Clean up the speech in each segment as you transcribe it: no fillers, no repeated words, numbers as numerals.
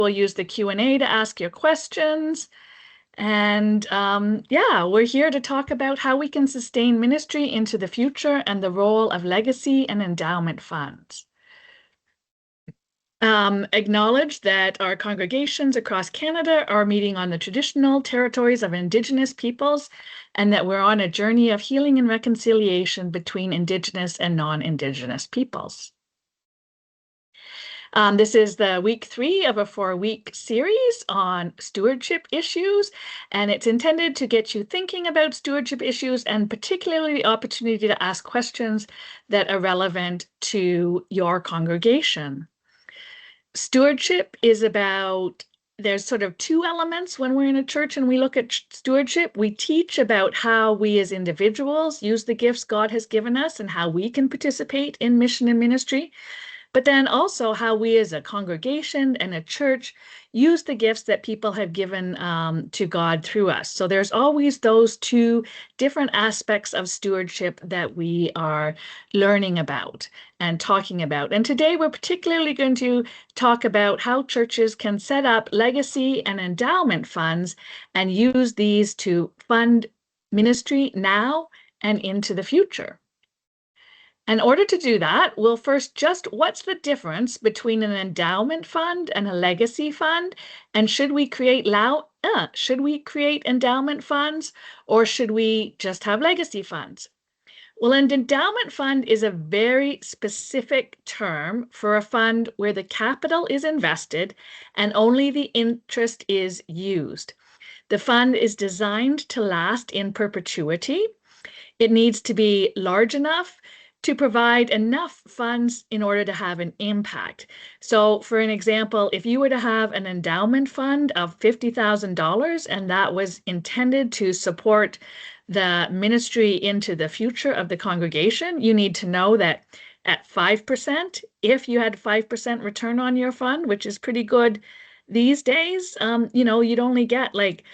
We'll use the Q&A to ask your questions. And yeah, we're here to talk about how we can sustain ministry into the future and the role of legacy and endowment funds. Acknowledge that our congregations across Canada are meeting on the traditional territories of Indigenous peoples, and that we're on a journey of healing and reconciliation between Indigenous and non-Indigenous peoples. This is the week 3 of a 4-week series on stewardship issues, and it's intended to get you thinking about stewardship issues and particularly the opportunity to ask questions that are relevant to your congregation. Stewardship is about, there's sort of 2 elements when we're in a church and we look at stewardship. We teach about how we as individuals use the gifts God has given us and how we can participate in mission and ministry, but then also how we as a congregation and a church use the gifts that people have given to God through us. So there's always those 2 different aspects of stewardship that we are learning about and talking about. And today we're particularly going to talk about how churches can set up legacy and endowment funds and use these to fund ministry now and into the future. In order to do that, we'll first what's the difference between an endowment fund and a legacy fund? And should we create endowment funds, or should we just have legacy funds? Well, an endowment fund is a very specific term for a fund where the capital is invested and only the interest is used. The fund is designed to last in perpetuity. It needs to be large enough to provide enough funds in order to have an impact. So for an example, if you were to have an endowment fund of $50,000 and that was intended to support the ministry into the future of the congregation, you need to know that at 5%, if you had 5% return on your fund, which is pretty good these days, you'd only get like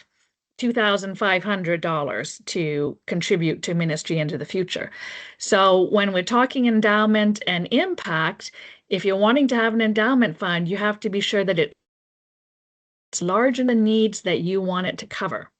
$2,500 to contribute to ministry into the future. So when we're talking endowment and impact, if you're wanting to have an endowment fund, you have to be sure that it's large in the needs that you want it to cover.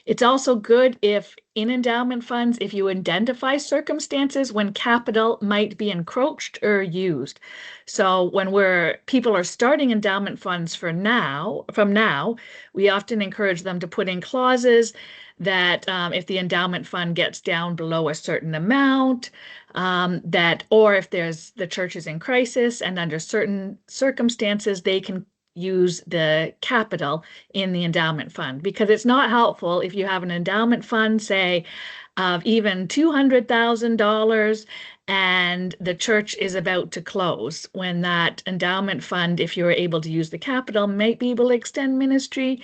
It's also good if in endowment funds, if you identify circumstances when capital might be encroached or used. So when people are starting endowment funds from now, we often encourage them to put in clauses that if the endowment fund gets down below a certain amount, or if the church is in crisis and under certain circumstances, they can use the capital in the endowment fund, because it's not helpful if you have an endowment fund, say, of even $200,000 and the church is about to close, when that endowment fund, if you're able to use the capital, might be able to extend ministry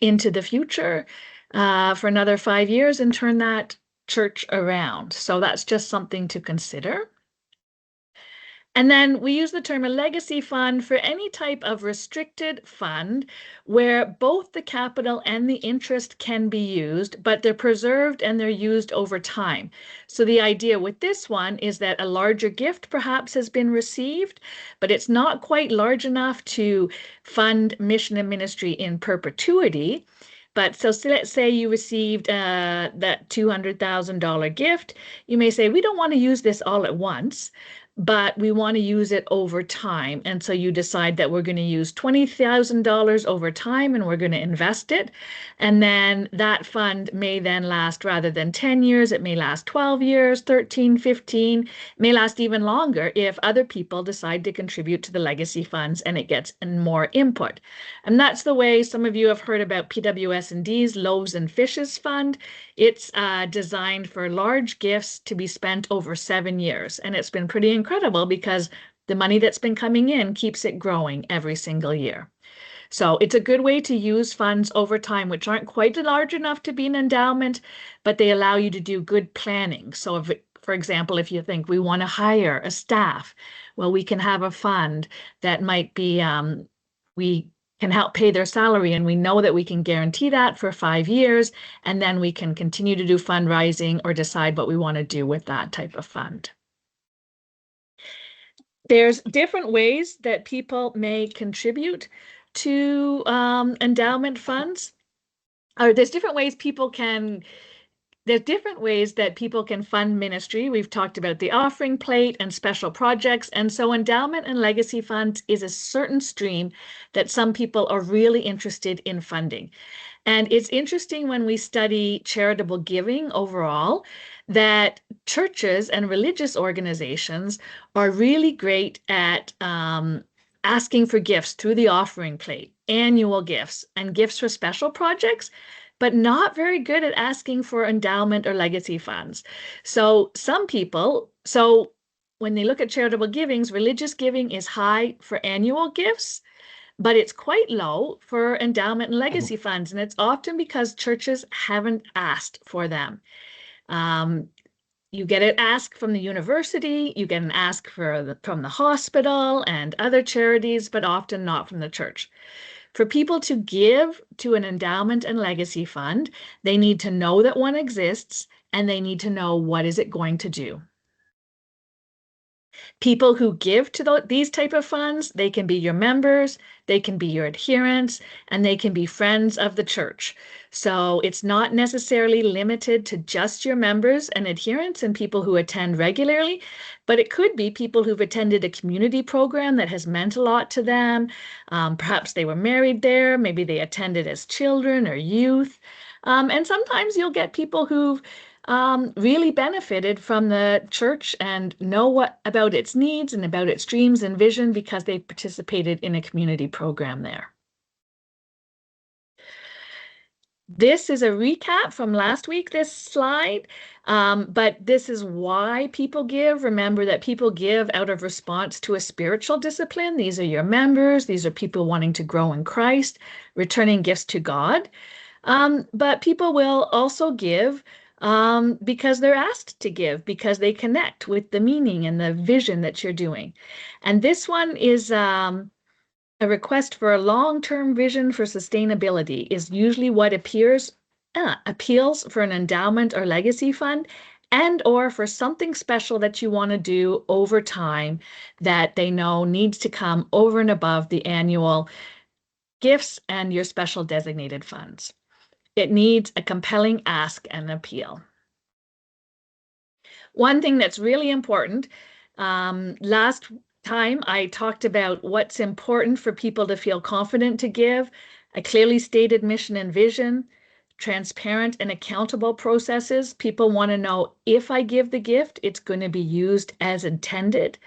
into the future for another 5 years and turn that church around. So that's just something to consider. And then we use the term a legacy fund for any type of restricted fund where both the capital and the interest can be used, but they're preserved and they're used over time. So the idea with this one is that a larger gift perhaps has been received, but it's not quite large enough to fund mission and ministry in perpetuity. But so let's say you received that $200,000 gift. You may say, we don't want to use this all at once, but we want to use it over time. And so you decide that we're going to use $20,000 over time and we're going to invest it. And then that fund may then last, rather than 10 years, it may last 12 years, 13, 15, may last even longer if other people decide to contribute to the legacy funds and it gets more input. And that's the way some of you have heard about PWS&D's Loaves and Fishes Fund. It's designed for large gifts to be spent over 7 years. And it's been pretty incredible because the money that's been coming in keeps it growing every single year. So it's a good way to use funds over time, which aren't quite large enough to be an endowment, but they allow you to do good planning. So for example, if you think we want to hire a staff, well, we can have a fund that might be, we can help pay their salary, and we know that we can guarantee that for 5 years, and then we can continue to do fundraising or decide what we want to do with that type of fund. There's different ways that people may contribute to endowment funds, or there's different ways that people can fund ministry. We've talked about the offering plate and special projects. And so endowment and legacy funds is a certain stream that some people are really interested in funding. And it's interesting when we study charitable giving overall that churches and religious organizations are really great at asking for gifts through the offering plate, annual gifts, and gifts for special projects, but not very good at asking for endowment or legacy funds. So when they look at charitable givings, religious giving is high for annual gifts, but it's quite low for endowment and legacy funds. And it's often because churches haven't asked for them. Um, you get an ask from the university, you get an ask from the hospital and other charities, but often not from the church. For people to give to an endowment and legacy fund, they need to know that one exists and they need to know what is it going to do. People who give to these type of funds, they can be your members, they can be your adherents, and they can be friends of the church. So it's not necessarily limited to just your members and adherents and people who attend regularly, but it could be people who've attended a community program that has meant a lot to them. Perhaps they were married there, maybe they attended as children or youth. And sometimes you'll get people who've really benefited from the church and know what about its needs and about its dreams and vision because they participated in a community program there. This is a recap from last week, this slide, but this is why people give. Remember that people give out of response to a spiritual discipline. These are your members. These are people wanting to grow in Christ, returning gifts to God. But people will also give because they're asked to give, because they connect with the meaning and the vision that you're doing. And this one is a request for a long-term vision for sustainability is usually what appeals for an endowment or legacy fund and or for something special that you want to do over time that they know needs to come over and above the annual gifts and your special designated funds. It needs a compelling ask and appeal. One thing that's really important, last time I talked about what's important for people to feel confident to give, a clearly stated mission and vision, transparent and accountable processes. People want to know if I give the gift, it's going to be used as intended.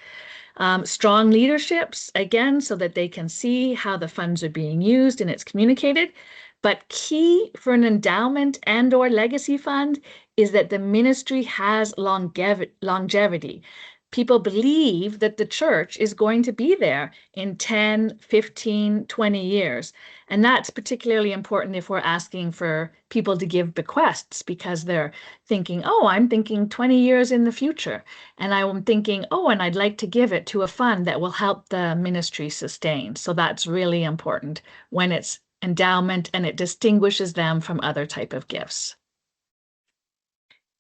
Strong leaderships, again, so that they can see how the funds are being used and it's communicated. But key for an endowment and or legacy fund is that the ministry has longevity. People believe that the church is going to be there in 10, 15, 20 years. And that's particularly important if we're asking for people to give bequests because they're thinking, oh, I'm thinking 20 years in the future. And I'm thinking, oh, and I'd like to give it to a fund that will help the ministry sustain. So that's really important when it's endowment and it distinguishes them from other type of gifts.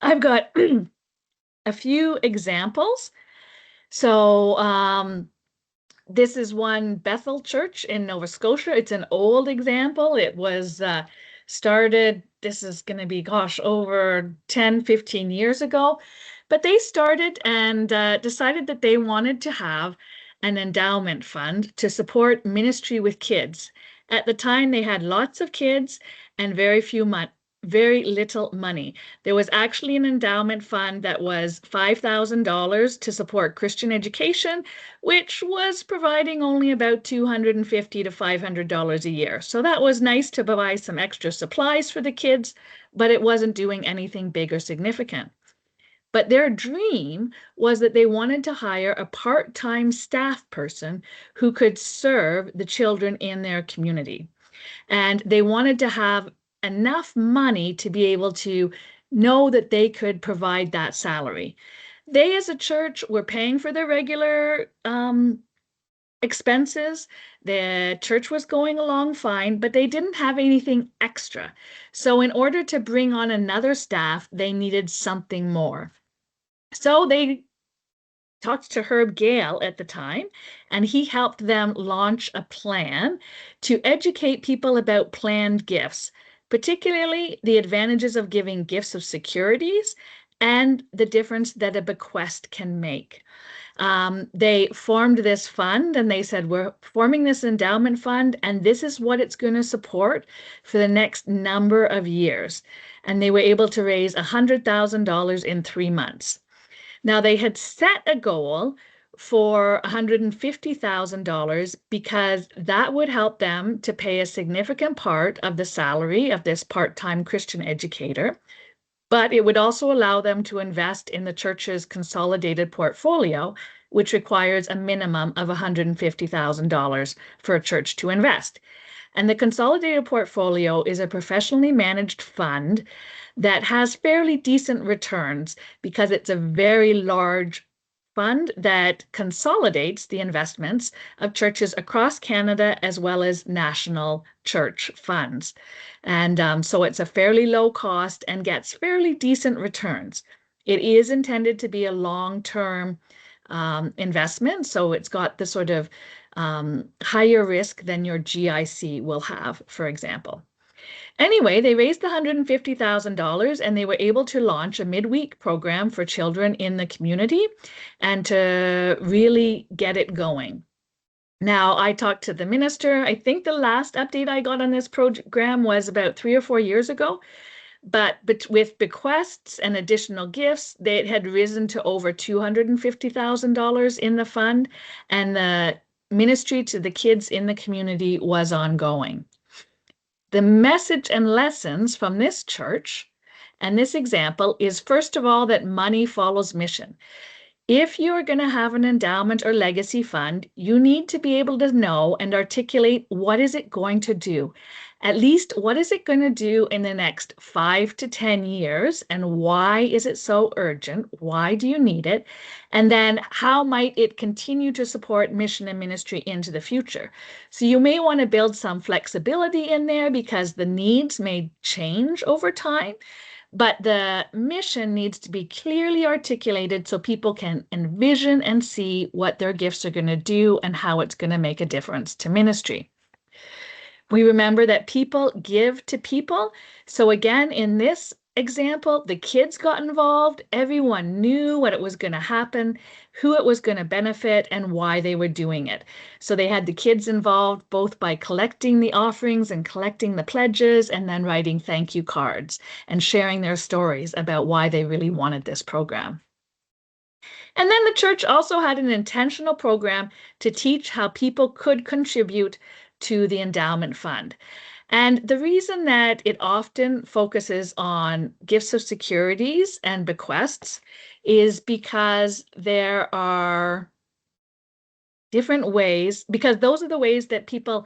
I've got a few examples. So this is one Bethel Church in Nova Scotia. It's an old example. It was started, this is going to be, gosh, over 10, 15 years ago. But they started and decided that they wanted to have an endowment fund to support ministry with kids. At the time, they had lots of kids and very little money. There was actually an endowment fund that was $5,000 to support Christian education, which was providing only about $250 to $500 a year. So that was nice to buy some extra supplies for the kids, but it wasn't doing anything big or significant. But their dream was that they wanted to hire a part-time staff person who could serve the children in their community. And they wanted to have enough money to be able to know that they could provide that salary. They, as a church, were paying for their regular expenses. The church was going along fine, but they didn't have anything extra. So in order to bring on another staff, they needed something more. So they talked to Herb Gale at the time, and he helped them launch a plan to educate people about planned gifts, particularly the advantages of giving gifts of securities and the difference that a bequest can make. They formed this fund and they said, we're forming this endowment fund, and this is what it's going to support for the next number of years. And they were able to raise $100,000 in 3 months. Now, they had set a goal for $150,000 because that would help them to pay a significant part of the salary of this part-time Christian educator, but it would also allow them to invest in the church's consolidated portfolio, which requires a minimum of $150,000 for a church to invest. And the consolidated portfolio is a professionally managed fund that has fairly decent returns because it's a very large fund that consolidates the investments of churches across Canada as well as national church funds. And so it's a fairly low cost and gets fairly decent returns. It is intended to be a long-term investment, so it's got the sort of higher risk than your GIC will have, for example. Anyway, they raised the $150,000 and they were able to launch a midweek program for children in the community and to really get it going. Now, I talked to the minister. I think the last update I got on this program was about 3 or 4 years ago. But with bequests and additional gifts, they had risen to over $250,000 in the fund, and the ministry to the kids in the community was ongoing. The message and lessons from this church and this example is, first of all, that money follows mission. If you're going to have an endowment or legacy fund, you need to be able to know and articulate what is it going to do. At least what is it going to do in the next 5 to 10 years, and why is it so urgent? Why do you need it? And then how might it continue to support mission and ministry into the future? So you may want to build some flexibility in there because the needs may change over time. But the mission needs to be clearly articulated so people can envision and see what their gifts are going to do and how it's going to make a difference to ministry. We remember that people give to people. So again, in this example, the kids got involved. Everyone knew what it was going to happen, who it was going to benefit, and why they were doing it. So they had the kids involved both by collecting the offerings and collecting the pledges and then writing thank you cards and sharing their stories about why they really wanted this program. And then the church also had an intentional program to teach how people could contribute to the endowment fund. And the reason that it often focuses on gifts of securities and bequests is because there are different ways, because those are the ways that people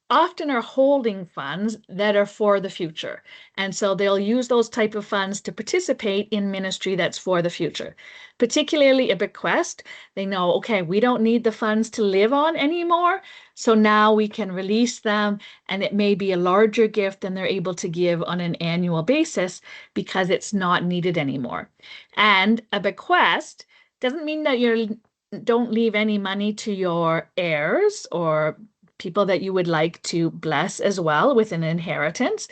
often are holding funds that are for the future. And so they'll use those type of funds to participate in ministry that's for the future. Particularly a bequest, they know, okay, we don't need the funds to live on anymore, so now we can release them, and it may be a larger gift than they're able to give on an annual basis because it's not needed anymore. And a bequest doesn't mean that you don't leave any money to your heirs or people that you would like to bless as well with an inheritance.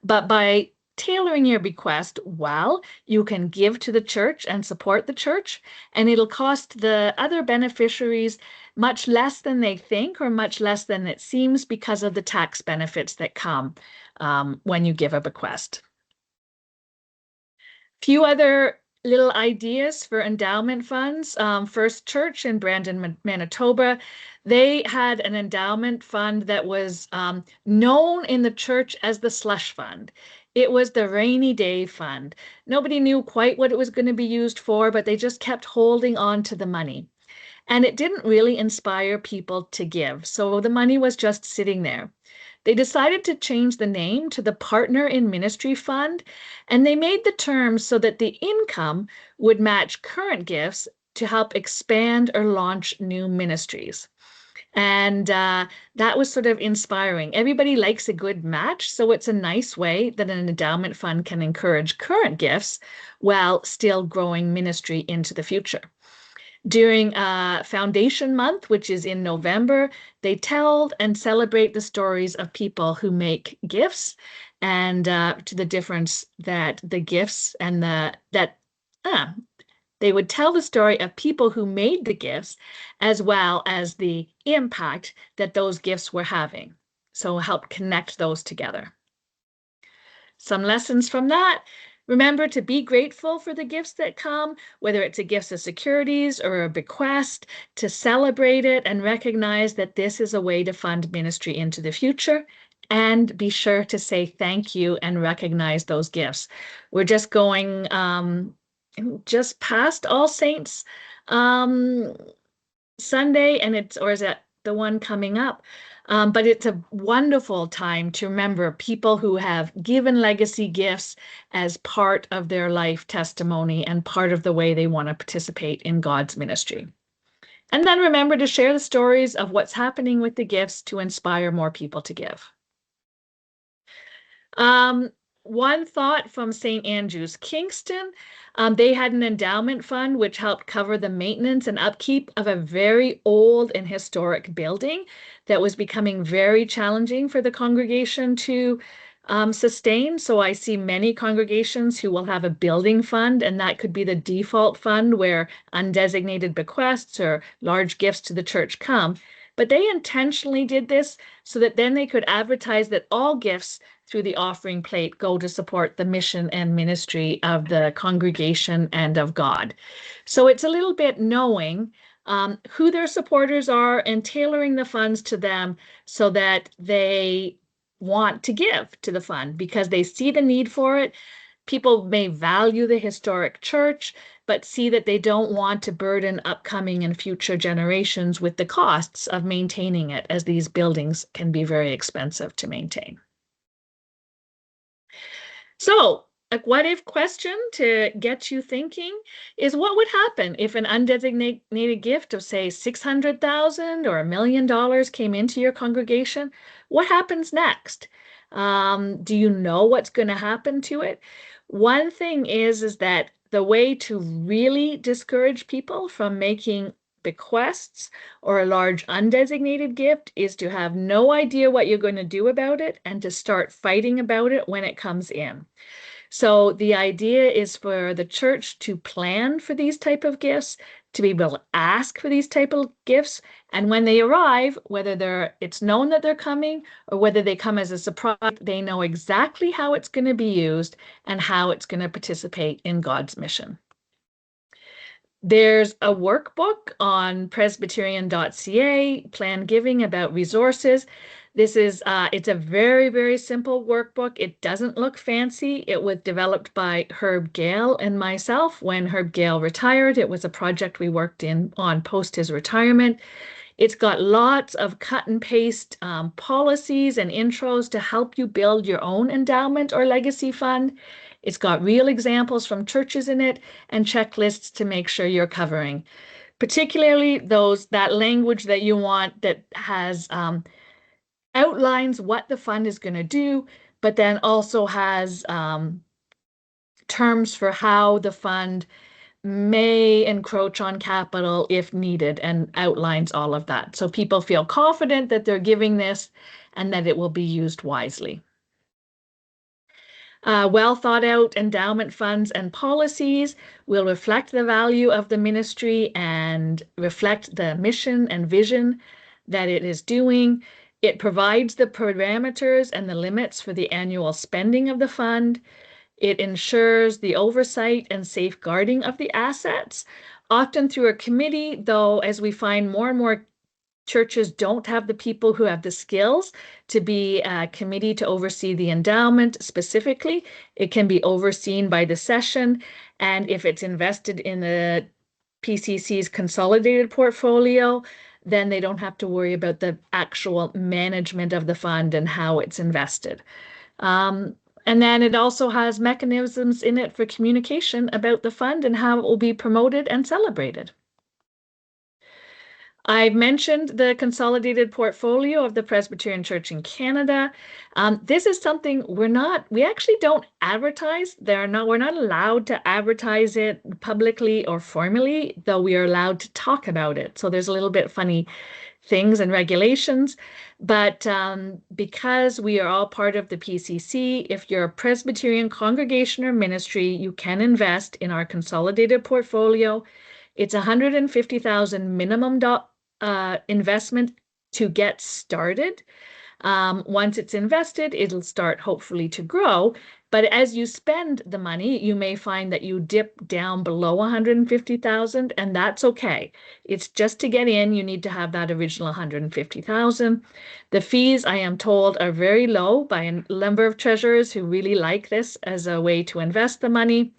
But by tailoring your bequest well, you can give to the church and support the church, and it'll cost the other beneficiaries much less than they think or much less than it seems because of the tax benefits that come when you give a bequest. Few other little ideas for endowment funds. First Church in Brandon, Manitoba, they had an endowment fund that was known in the church as the slush fund. It was the rainy day fund. Nobody knew quite what it was going to be used for, but they just kept holding on to the money. And it didn't really inspire people to give. So the money was just sitting there. They decided to change the name to the Partner in Ministry Fund, and they made the terms so that the income would match current gifts to help expand or launch new ministries. And that was sort of inspiring. Everybody likes a good match, so it's a nice way that an endowment fund can encourage current gifts while still growing ministry into the future. During Foundation Month, which is in November, they tell and celebrate the stories of people who make gifts and to the difference that the gifts and uh, they would tell the story of people who made the gifts as well as the impact that those gifts were having. So help connect those together. Some lessons from that. Remember to be grateful for the gifts that come, whether it's a gift of securities or a bequest, to celebrate it and recognize that this is a way to fund ministry into the future. And be sure to say thank you and recognize those gifts. We're just going just past All Saints um, Sunday, and or is it the one coming up? But it's a wonderful time to remember people who have given legacy gifts as part of their life testimony and part of the way they want to participate in God's ministry. And then remember to share the stories of what's happening with the gifts to inspire more people to give. Um, One thought from St. Andrew's Kingston, they had an endowment fund which helped cover the maintenance and upkeep of a very old and historic building that was becoming very challenging for the congregation to sustain. So I see many congregations who will have a building fund, and that could be the default fund where undesignated bequests or large gifts to the church come. But they intentionally did this so that then they could advertise that all gifts through the offering plate go to support the mission and ministry of the congregation and of God. So it's a little bit knowing who their supporters are and tailoring the funds to them so that they want to give to the fund because they see the need for it. People may value the historic church, but see that they don't want to burden upcoming and future generations with the costs of maintaining it, as these buildings can be very expensive to maintain. So, a what if question to get you thinking is what would happen if an undesignated gift of, say, 600,000 or $1 million came into your congregation? What happens next? Do you know what's going to happen to it? One thing is that the way to really discourage people from making bequests or a large undesignated gift is to have no idea what you're going to do about it and to start fighting about it when it comes in. So the idea is for the church to plan for these type of gifts, to be able to ask for these type of gifts, and when they arrive, whether it's known that they're coming or whether they come as a surprise, they know exactly how it's going to be used and how it's going to participate in God's mission. There's a workbook on presbyterian.ca, Plan Giving, about resources. It's a very, very simple workbook. It doesn't look fancy. It was developed by Herb Gale and myself when Herb Gale retired. It was a project we worked on post his retirement. It's got lots of cut and paste policies and intros to help you build your own endowment or legacy fund. It's got real examples from churches in it and checklists to make sure you're covering, particularly that language that you want that has outlines what the fund is going to do, but then also has terms for how the fund may encroach on capital if needed and outlines all of that. So people feel confident that they're giving this and that it will be used wisely. Well thought out endowment funds and policies will reflect the value of the ministry and reflect the mission and vision that it is doing. It provides the parameters and the limits for the annual spending of the fund. It ensures the oversight and safeguarding of the assets, often through a committee, though, as we find more and more churches don't have the people who have the skills to be a committee to oversee the endowment specifically. It can be overseen by the session, and if it's invested in the PCC's consolidated portfolio, then they don't have to worry about the actual management of the fund and how it's invested. And then it also has mechanisms in it for communication about the fund and how it will be promoted and celebrated. I've mentioned the consolidated portfolio of the Presbyterian Church in Canada. This is something we actually don't advertise. We're not allowed to advertise it publicly or formally, though we are allowed to talk about it. So there's a little bit funny things and regulations. But because we are all part of the PCC, if you're a Presbyterian congregation or ministry, you can invest in our consolidated portfolio. It's 150,000 minimum investment to get started. Once it's invested, it'll start hopefully to grow. But as you spend the money, you may find that you dip down below 150,000, and that's okay. It's just to get in, you need to have that original 150,000. The fees, I am told, are very low by a number of treasurers who really like this as a way to invest the money.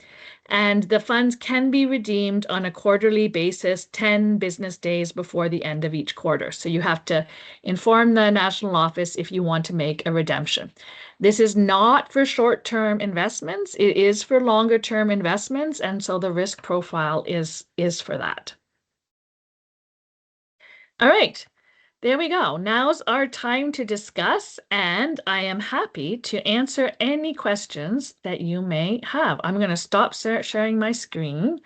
And the funds can be redeemed on a quarterly basis, 10 business days before the end of each quarter. So you have to inform the national office if you want to make a redemption. This is not for short-term investments. It is for longer-term investments, and so the risk profile is for that. All right. There we go. Now's our time to discuss, and I am happy to answer any questions that you may have. I'm going to stop sharing my screen.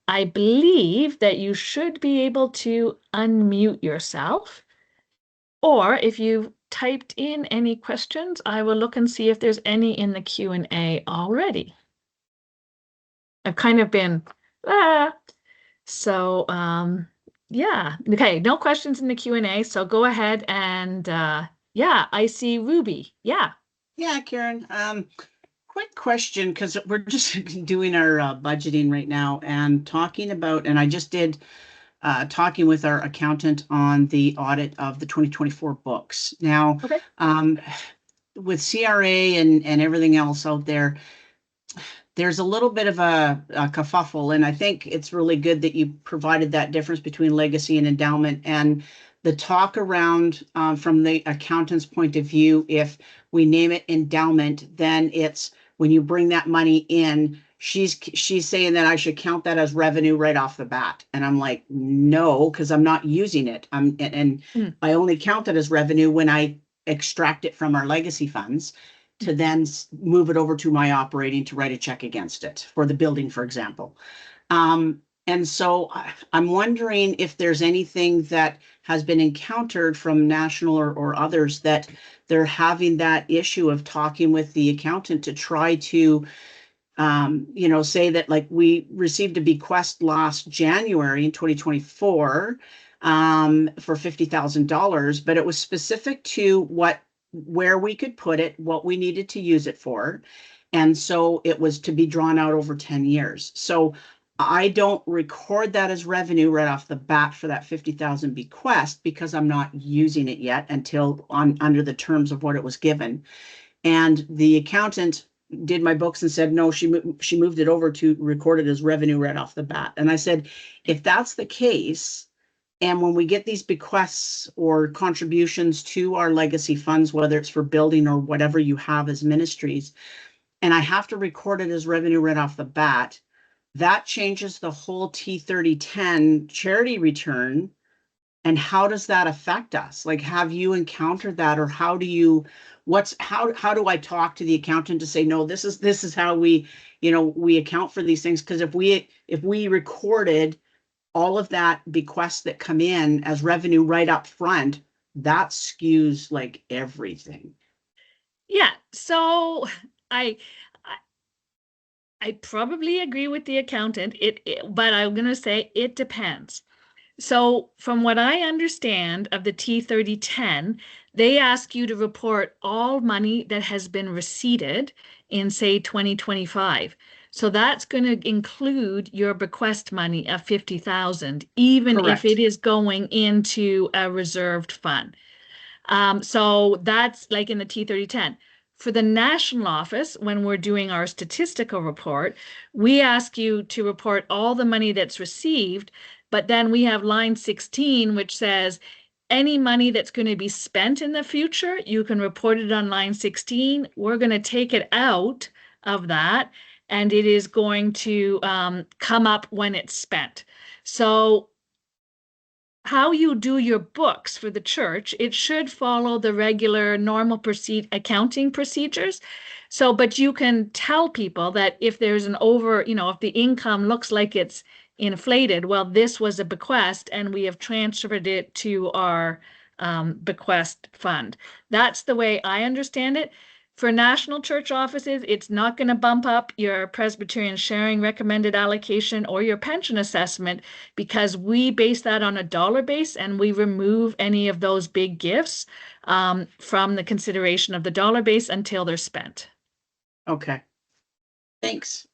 I believe that you should be able to unmute yourself, or if you've typed in any questions, I will look and see if there's any in the Q&A already. I've kind of been, so yeah, okay, no questions in the Q&A, so go ahead and yeah, I see Ruby. Yeah. Yeah, Karen. Quick question, because we're just doing our budgeting right now and talking about, and I just did talking with our accountant on the audit of the 2024 books. Now, Okay. With CRA and everything else out there, there's a little bit of a kerfuffle, and I think it's really good that you provided that difference between legacy and endowment, and the talk around from the accountant's point of view. If we name it endowment, then it's when you bring that money in, she's saying that I should count that as revenue right off the bat, and I'm like, no, because I'm not using it. I only count it as revenue when I extract it from our legacy funds to then move it over to my operating to write a check against it for the building, for example. And so I'm wondering if there's anything that has been encountered from national or others that they're having that issue of talking with the accountant to try to, say that, like, we received a bequest last January in 2024 for $50,000, but it was specific to where we could put it, what we needed to use it for. And so it was to be drawn out over 10 years. So I don't record that as revenue right off the bat for that 50,000 bequest because I'm not using it yet until under the terms of what it was given. And the accountant did my books and said, no, she moved it over to record it as revenue right off the bat. And I said, if that's the case, and when we get these bequests or contributions to our legacy funds, whether it's for building or whatever you have as ministries, and I have to record it as revenue right off the bat, that changes the whole T3010 charity return. And how does that affect us? Like, have you encountered that, or how do I talk to the accountant to say, no, this is how we account for these things? Because if we recorded all of that bequests that come in as revenue right up front, that skews like everything. Yeah, so I I probably agree with the accountant. But I'm going to say it depends. So, from what I understand of the T3010, they ask you to report all money that has been receipted in, say, 2025. So that's going to include your bequest money of 50,000, even if Correct. it is going into a reserved fund. So that's like in the T3010. For the national office, when we're doing our statistical report, we ask you to report all the money that's received, but then we have line 16, which says any money that's going to be spent in the future, you can report it on line 16. We're going to take it out of that, and it is going to come up when it's spent. So how you do your books for the church, it should follow the regular normal accounting procedures. So, but you can tell people that if there's an over, if the income looks like it's inflated, well, this was a bequest and we have transferred it to our bequest fund. That's the way I understand it. For national church offices, it's not going to bump up your Presbyterian sharing recommended allocation or your pension assessment because we base that on a dollar base and we remove any of those big gifts from the consideration of the dollar base until they're spent. Okay. Thanks.